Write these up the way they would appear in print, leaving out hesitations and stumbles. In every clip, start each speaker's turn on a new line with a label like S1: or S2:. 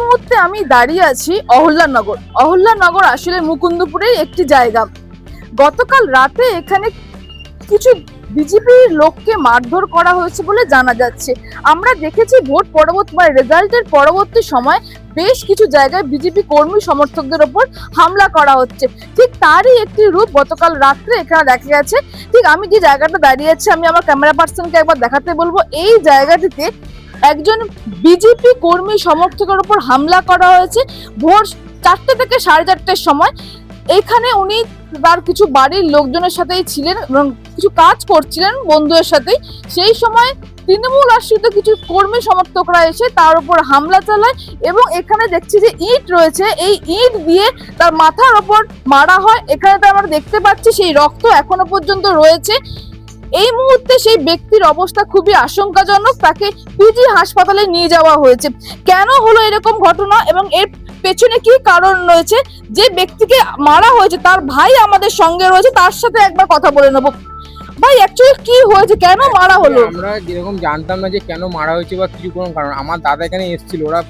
S1: মুহূর্তে আমি দাঁড়িয়ে আছি অহল্যানগর। অহল্যানগর আসলে মুকুন্দপুরের একটি জায়গা। গতকাল রাতে এখানে কিছু বিজেপির লোককে মারধর করা হয়েছে বলে জানা যাচ্ছে। আমরা দেখেছি ভোট পরবর্তী রেজাল্টের পরবর্তী সময় বেশ কিছু জায়গায় বিজেপি কর্মী সমর্থকদের ওপর হামলা করা হচ্ছে। ঠিক তারই একটি রূপ গতকাল রাত্রে এখানে দেখা গেছে। ঠিক আমি যে জায়গাটা দাঁড়িয়ে আছি, আমি আমার ক্যামেরা পার্সনকে একবার দেখাতে বলবো। এই জায়গাটিতে একজন বিজেপি কর্মী সমর্থকের উপর হামলা করা হয়েছে ভোর 4টে থেকে 4:30টার সময়। এখানে উনি তার কিছু বাড়ির লোকজনের সাথেই ছিলেন এবং কিছু কাজ করছিলেন বন্ধুদের সাথেই। সেই সময় তৃণমূল আশ্রিত কিছু কর্মী সমর্থকরা এসে তার উপর হামলা চালায় এবং এখানে দেখছি যে ইট রয়েছে, এই ইট দিয়ে তার মাথার ওপর মারা হয়। এখানে তো আমরা দেখতে পাচ্ছি সেই রক্ত এখনো পর্যন্ত রয়েছে। এই মুহূর্তে সেই ব্যক্তির অবস্থা খুবই আশঙ্কাজনক, তাকে পিজি হাসপাতালে নিয়ে যাওয়া হয়েছে। কেন হলো এরকম ঘটনা এবং এর পেছনে কি কারণ রয়েছে, যে ব্যক্তিকে মারা হয়েছে তার ভাই আমাদের সঙ্গে রয়েছে, তার সাথে একবার কথা বলে নেবো। ভাই, অ্যাকচুয়ালি কি হয়েছে, কেন মারা হলো?
S2: আমরা যেরকম জানতাম না যে কেন মারা হয়েছে বা কিছু কোনো কারণ। আমার দাদা এখানে এসেছিল, ওরা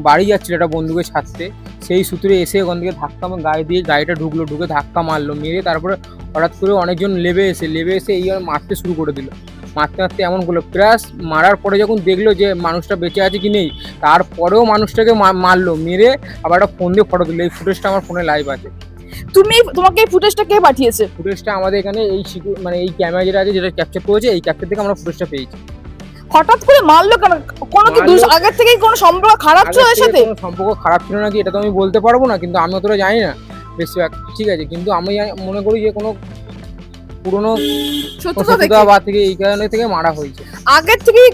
S2: বাড়ি যাচ্ছিল একটা বন্ধুকে ছাড়তে, সেই সূত্রে এসে ওখান থেকে ধাক্কা গায়ে দিয়ে গাড়িটা ঢুকে ধাক্কা মারলো, মেরে তারপরে হঠাৎ করে অনেকজন লেবে এসে এই মারতে শুরু করে দিল। মারতে এমন করলো, প্লাস মারার পরে যখন দেখলো যে মানুষটা বেঁচে আছে কি নেই, তারপরেও মানুষটাকে মারলো, মেরে আবার একটা ফোন দিয়ে ফটো দিল। এই ফুটেজটা আমার ফোনে লাইভ আছে।
S1: তোমাকে এই ফুটেজটা কে পাঠিয়েছে?
S2: ফুটেজটা আমাদের এখানে এই এই ক্যামেরা যেটা আছে, যেটা ক্যাপচার করেছে, এই ক্যাপচার থেকে আমরা ফুটেজটা পেয়েছি।
S1: হঠাৎ করে মারলো কেন? কোনো কি আগের থেকেই কোনো সম্পর্ক খারাপ ছিল এর সাথে?
S2: কোনো সম্পর্ক খারাপ ছিল নাকি এটা তো আমি বলতে পারবো না, কিন্তু আমি অতটা জানি না বেশিরভাগ, ঠিক আছে। কিন্তু আমি মনে করি যে কোনো পুরনো শত্রুতা থেকে এই কারণে থেকে মারা হয়েছে।
S1: আগের থেকেই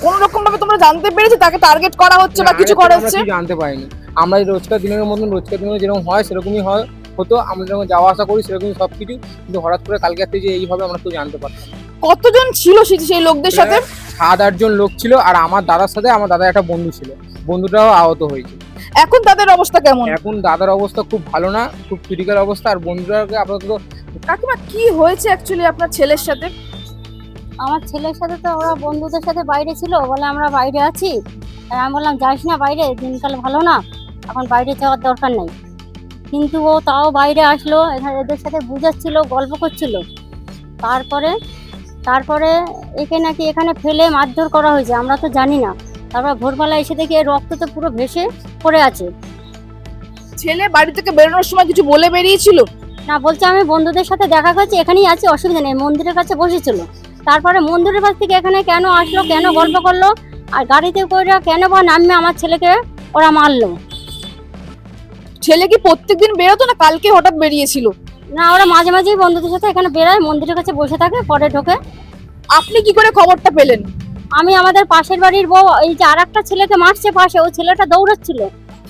S1: কোন রকম ভাবে তোমরা জানতে পেরেছো তাকে টার্গেট করা হচ্ছে বা কিছু করা হচ্ছে?
S2: জানতে পারিনি আমরা। রোজকার দিনের যেরকম হয় সেরকমই হতো, আমরা যখন যাওয়া আসা করি সেরকমই সবকিছু। কিন্তু হঠাৎ করে কালকে রাতে যে এইভাবে আমরা কেউ জানতে পারতাম।
S1: কতজন ছিল সেই লোকদের সাথে?
S2: 7-8 জন লোক ছিল, আর আমার দাদার সাথে আমার দাদার একটা বন্ধু ছিল, বন্ধুটাও আহত হয়েছে।
S1: এখন তাদের অবস্থা কেমন?
S2: এখন দাদার অবস্থা খুব ভালো না, খুব ক্রিটিক্যাল অবস্থা। আর বন্ধুটাকে আপাতত।
S1: কাকিমা, কি হয়েছে অ্যাকচুয়ালি আপনার ছেলের সাথে?
S3: আমার ছেলের সাথে তো ওরা বন্ধুদের সাথে বাইরে ছিল, বলে আমরা বাইরে আছি। আর আমি বললাম যাইস না বাইরে, দিনকাল ভালো না, এখন বাইরে যাওয়ার দরকার নেই। কিন্তু ও তাও বাইরে আসলো, এদের সাথে বুঝাচ্ছিল, গল্প করছিল। তারপরে একে নাকি এখানে ফেলে মারধর করা হয়েছে, আমরা তো জানি না। তারপর ভোরবেলা এসে দেখি রক্ত তো পুরো ভেসে পড়ে আছে।
S1: ছেলে বাড়ি থেকে বেরোনোর সময় কিছু বলে বেরিয়েছিল?
S3: না, বলছে আমি বন্ধুদের সাথে দেখা করছি, এখানেই আছি, অসুবিধা নেই। মন্দিরের কাছে বসেছিল। তারপরে মন্দিরের কাছ থেকে এখানে কেন আসলো, কেন গল্প করলো, আর গাড়িতে করে কেন বা নামে আমার ছেলেকে ওরা মারলো।
S1: ছেলে কি প্রত্যেকদিন বেরোতো না কালকে হঠাৎ বেরিয়েছিল?
S3: না, ওরা মাঝে মাঝেই বন্ধুদের সাথে এখানে বেরোয়, মন্দিরের কাছে বসে থাকে, পরে ঢোকে।
S1: আপনি কি করে খবরটা পেলেন?
S3: আমি আমাদের পাশের বাড়ির বউ, এই যে আর একটা ছেলেকে মারছে পাশে, ওই ছেলেটা দৌড়াচ্ছিল।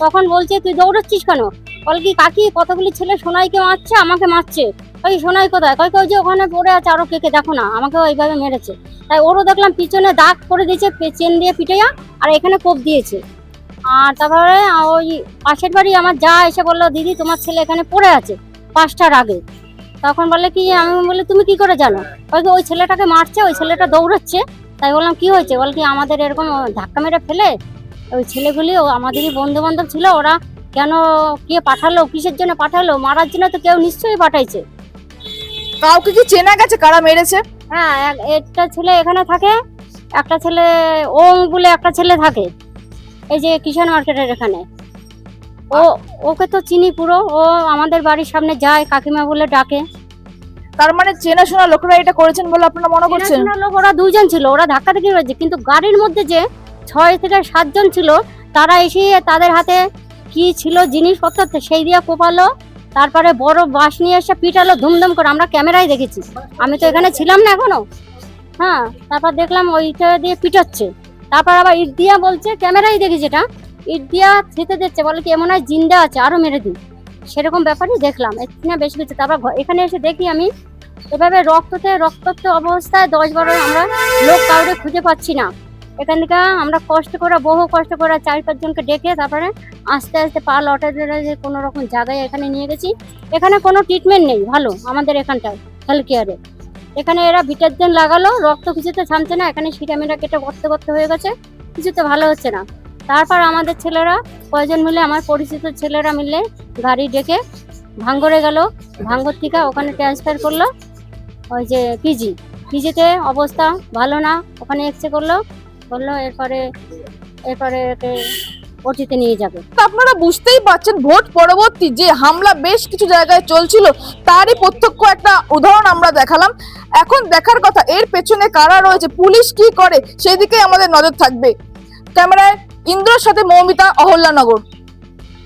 S3: তখন বলছে তুই দৌড়াচ্ছিস কেন? বল কি কাকি, কতগুলি ছেলে সোনাইকে মারছে, আমাকে মারছে। ওই সোনাই কোথায়? কই যে ওখানে পড়ে আছে, আরো কে দেখো না, আমাকে ওইভাবে মেরেছে। তাই ওরও দেখলাম পিছনে দাগ করে দিয়েছে, চেন দিয়ে পিটাইয়া, আর এখানে কোপ দিয়েছে। আর তারপরে ওই পাশের বাড়ি আমার যা এসে বললো, দিদি তোমার ছেলে এখানে পড়ে আছে 5টার আগে। তখন বলে কি, আমি বলি তুমি কি করে জানো? ওই ছেলেটাকে মারছে, ওই ছেলেটা দৌড়াচ্ছে। তাই বললাম কি হয়েছে? বল কি আমাদের এরকম ধাক্কা মেরে ফেলে, ওই ছেলেগুলি আমাদেরই বন্ধু বান্ধব ছিল, ওরা কেন কে পাঠালো, কিসের জন্য পাঠালো, মারার জন্য তো কেউ নিশ্চয়ই পাঠাইছে।
S1: কাউকে কি চেনা গেছে কারা মেরেছে?
S3: হ্যাঁ, একটা ছেলে এখানে থাকে, একটা ছেলে ওং বলে একটা ছেলে থাকে এই যে কিষান মার্কেটের এখানে। ওকে তো চিনি পুরো, ও আমাদের বাড়ির সামনে যায়, কাকিমা বলে ডাকে।
S1: তার মানে চেনাশোনা লোকরা এটা করেছেন বলে আপনারা মনে করছেন?
S3: লোক ওরা 2 জন ছিল, ওরা ধাক্কা ধাক্কি করেছে। কিন্তু গাড়ির মধ্যে যে 6 থেকে 7 জন ছিল, তারা এসে তাদের হাতে কি ছিল জিনিসপত্র সেই দিয়ে কোপালো। তারপরে বড় বাঁশ নিয়ে এসে পিটালো ধুমধুম করে, আমরা ক্যামেরায় দেখেছি, আমি তো এখানে ছিলাম না এখনো। হ্যাঁ, তারপর দেখলাম ওইটা দিয়ে পিটাচ্ছে। তারপর আবার ইট দিয়া বলছে, ক্যামেরায় দেখেছি এটা, ইট দিয়া খেতে দিচ্ছে, বলে কি এমন হয় জিন্দা আছে, আরো মেরে দিই। সেরকম ব্যাপারই দেখলাম, না বেশ কিছু। তারপর এখানে এসে দেখি আমি এভাবে রক্তাক্ত অবস্থায় 10-12 আমরা লোক কাউকে খুঁজে পাচ্ছি না। এখান থেকে আমরা বহু কষ্ট করে 4-5 জনকে ডেকে তারপরে আস্তে আস্তে পা লটে ধরে যে কোনো রকম জায়গায় এখানে নিয়ে গেছি। এখানে কোনো ট্রিটমেন্ট নেই ভালো আমাদের এখানটায় হেলথ কেয়ারে। এখানে এরা ডিটারজেন্ট লাগালো, রক্ত কিছুতে থামছে না, এখানে সিটামিটা কেটে গর্ত হয়ে গেছে, কিছুতে ভালো হচ্ছে না। তারপর আমাদের ছেলেরা কয়েকজন মিলে, আমার পরিচিত ছেলেরা মিলে গাড়ি ডেকে ভাঙ্গরে গেল। ভাঙ্গর থেকে ওখানে ট্রান্সফার করলো ওই যে পিজিতে অবস্থা ভালো না, ওখানে এক্সরে করলো এরপরে একে ওটিতে নিয়ে যাবে।
S1: তো আপনারা বুঝতেই পারছেন ভোট পরবর্তী যে হামলা বেশ কিছু জায়গায় চলছিল তারই প্রত্যক্ষ একটা উদাহরণ আমরা দেখালাম। এখন দেখার কথা এর পেছনে কারা রয়েছে, পুলিশ কি করে, সেই দিকে আমাদের নজর থাকবে। ক্যামেরায় ইন্দ্রর সাথে মৌমিতা, অহল্যানগর।